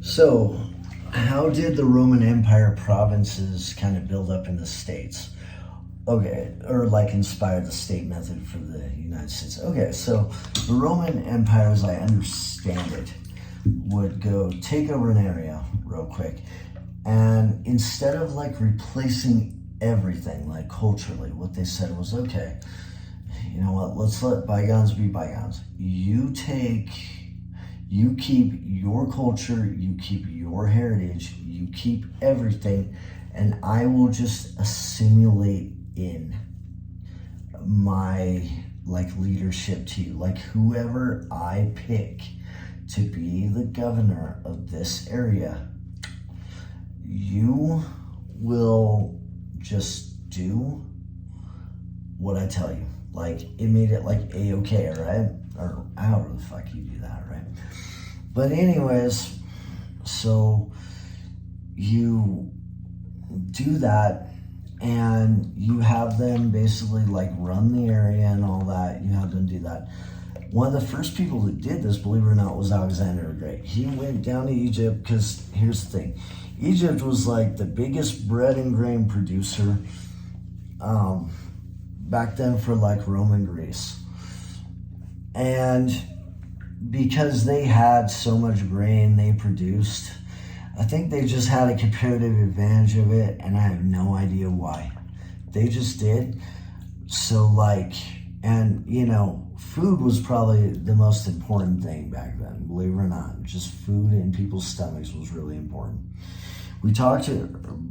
So, how did the Roman Empire provinces kind of build up in the states? Okay, or like inspire the state method for the United States. Okay, so the Roman Empire, as I understand it, would go take over an area real quick, and instead of like replacing everything, like culturally, what they said was, okay, you know what, let's let bygones be bygones. You keep your culture, you keep your heritage, you keep everything, and I will just assimilate in my like leadership to you. Like whoever I pick to be the governor of this area, you will just do what I tell you. Like it made it like A-okay, right? Or however the fuck you do that, right? But anyways, so you do that and you have them basically like run the area and all that. You have them do that. One of the first people that did this, believe it or not, was Alexander the Great. He went down to Egypt because here's the thing. Egypt was like the biggest bread and grain producer back then for like Roman Greece. And because they had so much grain they produced, I think they just had a comparative advantage of it, and I have no idea why. They just did. So like, and you know, food was probably the most important thing back then, believe it or not. Just food in people's stomachs was really important. We talked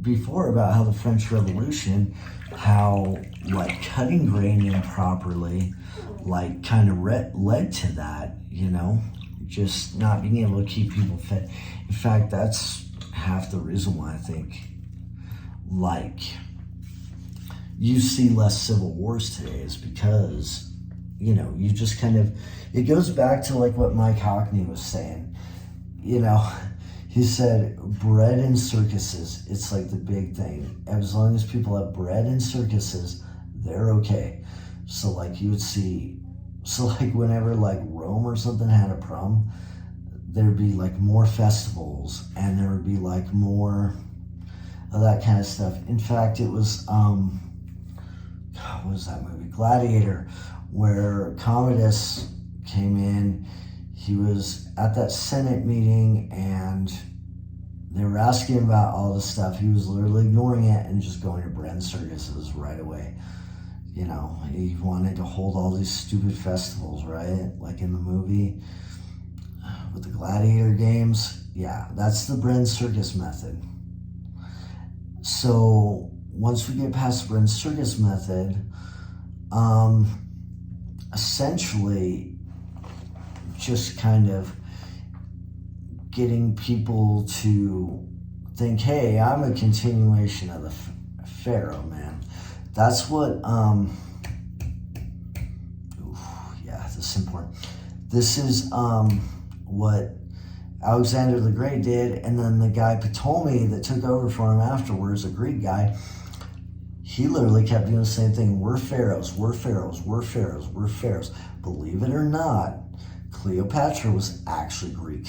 before about how the French Revolution, how like cutting grain improperly, like kind of led to that, you know, just not being able to keep people fed. In fact, that's half the reason why I think like you see less civil wars today is because, you know, you just kind of, it goes back to like what Mike Hockney was saying, you know. He said bread and circuses, it's like the big thing. As long as people have bread and circuses, they're okay. So like you would see, so like whenever like Rome or something had a problem, there'd be like more festivals and there would be like more of that kind of stuff. In fact, it was, what was that movie? Gladiator, where Commodus came in. He was at that Senate meeting and they were asking about all this stuff. He was literally ignoring it and just going to bread and circuses right away. You know, he wanted to hold all these stupid festivals, right? Like in the movie with the gladiator games. Yeah, that's the bread and circus method. So once we get past the bread and circus method, essentially just kind of getting people to think, hey, I'm a continuation of the Pharaoh, man. That's what, yeah, this is important. This is what Alexander the Great did, and then the guy Ptolemy that took over for him afterwards, a Greek guy, he literally kept doing the same thing. We're pharaohs, we're pharaohs, we're pharaohs, we're pharaohs. Believe it or not, Cleopatra was actually Greek.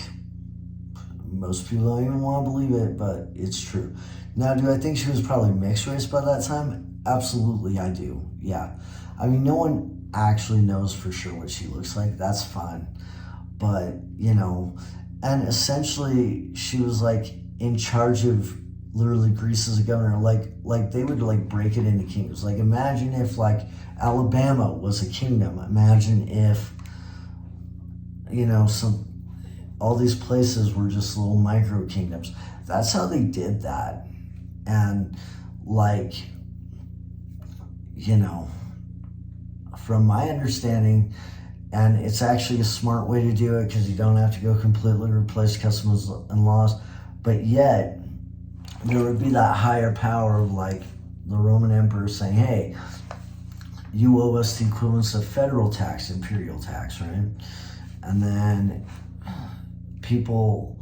Most people don't even want to believe it, but it's true. Now, do I think she was probably mixed race by that time? Absolutely, I do. Yeah. I mean, no one actually knows for sure what she looks like. That's fine. But, you know, and essentially she was like in charge of literally Greece as a governor. Like they would like break it into kingdoms. Like imagine if like Alabama was a kingdom. Imagine if, you know, all these places were just little micro kingdoms. That's how they did that. And like, you know, from my understanding, and it's actually a smart way to do it because you don't have to go completely replace customs and laws, but yet there would be that higher power of like the Roman emperor saying, hey, you owe us the equivalence of federal tax, imperial tax, right? And then people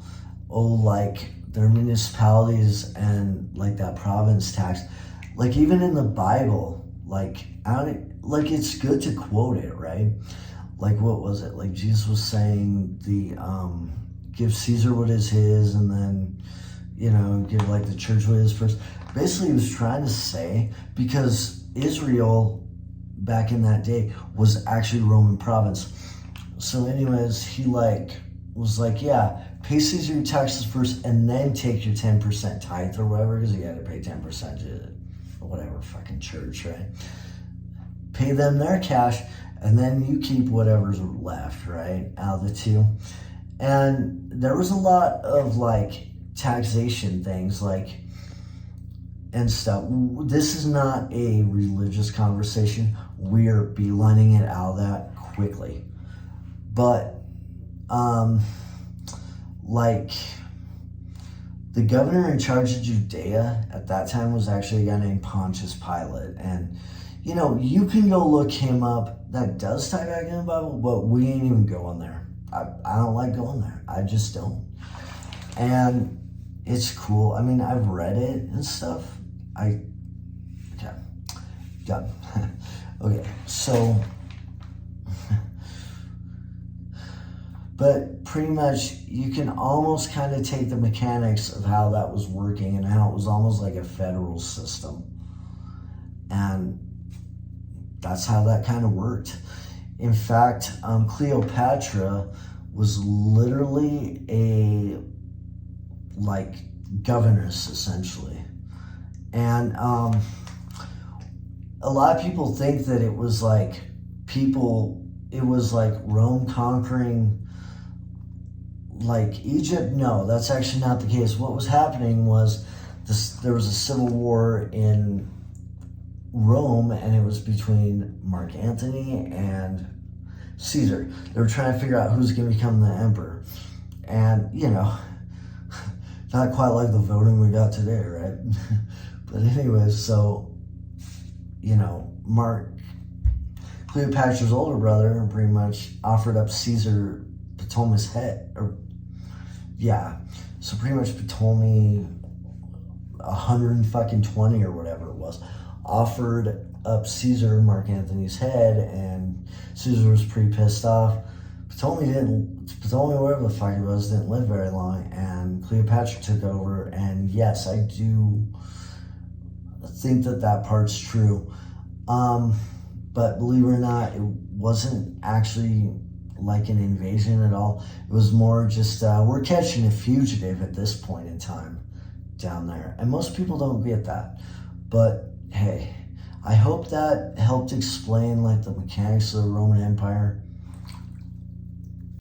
owe like their municipalities and like that province tax. Like even in the Bible, like it's good to quote it, right? Like what was it? Like Jesus was saying give Caesar what is his, and then, give like the church what is first. Basically, he was trying to say, because Israel back in that day was actually Roman province. So anyways, he was like, yeah, pay Caesar your taxes first and then take your 10% tithe or whatever, because you had to pay 10% to whatever fucking church, right? Pay them their cash, and then you keep whatever's left, right, out of the two. And there was a lot of taxation things and stuff. This is not a religious conversation. We're beelining it out of that quickly. But the governor in charge of Judea at that time was actually a guy named Pontius Pilate. And, you can go look him up. That does tie back in the Bible, but we ain't even going there. I don't like going there. I just don't. And it's cool. I mean, I've read it and stuff. Okay. Done. Okay, so... But pretty much, you can almost kind of take the mechanics of how that was working and how it was almost like a federal system. And that's how that kind of worked. In fact, Cleopatra was literally a, governess, essentially. And a lot of people think that it was Rome conquering Egypt. No, that's actually not the case. What was happening was there was a civil war in Rome, and it was between Mark Antony and Caesar. They were trying to figure out who's going to become the emperor. And, not quite like the voting we got today, right? But anyways, so, Cleopatra's older brother pretty much offered up Caesar Ptolemy's head, so pretty much Ptolemy 120 or whatever it was, offered up Caesar Mark Antony's head, and Caesar was pretty pissed off. Ptolemy, whatever the fuck it was, didn't live very long, and Cleopatra took over. And yes, I do think that part's true. But believe it or not, it wasn't actually like an invasion at all. It was more just, we're catching a fugitive at this point in time down there. And most people don't get that. But hey, I hope that helped explain the mechanics of the Roman Empire.